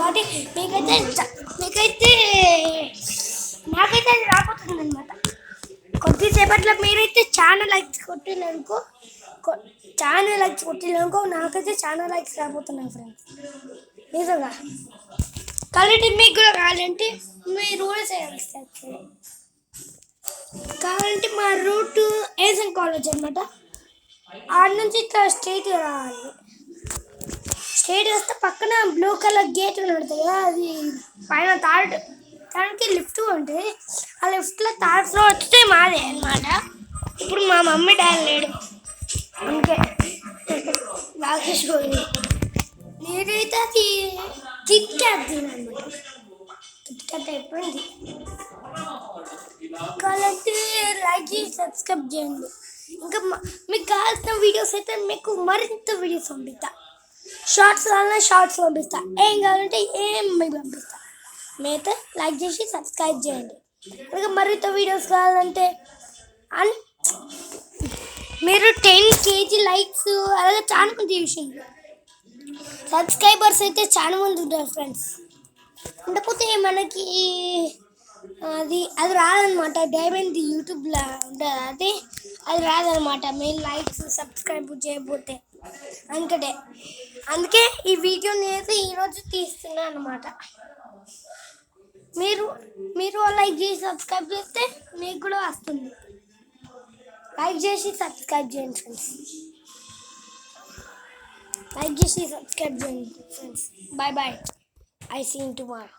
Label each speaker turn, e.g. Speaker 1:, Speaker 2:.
Speaker 1: కాబట్టి మీకైతే నాకైతే అది రాబోతుంది అనమాట. కొద్దిసేపట్లో మీరైతే ఛానల్ లైక్స్ కొట్టిననుకో నాకైతే ఛానల్ లైక్స్ రాబోతున్నాయి ఫ్రెండ్స్. నిజంగా కాబట్టి మీకు కూడా కావాలంటే మీ రూల్స్ కావాలంటే మా రూట్ ఏసన్ కాలేజ్ అనమాట. ఆడ నుంచి ఇట్లా స్ట్రైట్ రావాలి. స్ట్రైట్ వస్తే పక్కన బ్లూ కలర్ గేట్ కనబడుతుంది కదా, అది పైన దానికి లిఫ్ట్ ఉంటుంది. ఆ లిఫ్ట్లో థర్డ్ ఫ్లోర్ వస్తే మాదే అనమాట. ఇప్పుడు మా మమ్మీ డాడీ లేడు, అందుకే లాగేసిపోయింది. నేనైతే అది కిట్ క్యాట్ తినమాట. కిట్ క్యాట్ అయిపోయింది. కావాలంటే లైక్ చేసి సబ్స్క్రైబ్ చేయండి. ఇంకా మీకు కావాల్సిన వీడియోస్ అయితే మీకు మరింత వీడియోస్ పంపిస్తా. షార్ట్స్ కావాలన్నా షార్ట్స్ పంపిస్తా. ఏం కావాలంటే ఏం మీకు పంపిస్తా. మీరైతే లైక్ చేసి సబ్స్క్రైబ్ చేయండి. ఇంకా మరింత వీడియోస్ కావాలంటే మీరు 10 kg లైక్స్ అలాగే చాలా మంది చూసిండ్రు. సబ్స్క్రైబర్స్ అయితే చాలా మంది ఉంటారు ఫ్రెండ్స్. ఉండకపోతే మనకి అది రాదనమాట. డైమండ్ యూట్యూబ్లో ఉంటుంది, అది రాదనమాట. మీరు లైక్స్ సబ్స్క్రైబ్ చేయకపోతే అందుకే ఈ వీడియోని అయితే ఈరోజు తీస్తున్నాను అనమాట. మీరు లైక్ చేసి సబ్స్క్రైబ్ చేస్తే మీకు కూడా వస్తుంది. లైక్ చేసి సబ్స్క్రైబ్ చేయండి ఫ్రెండ్స్. లైక్ చేసి సబ్స్క్రైబ్ చేయండి friends. Bye. I see you tomorrow.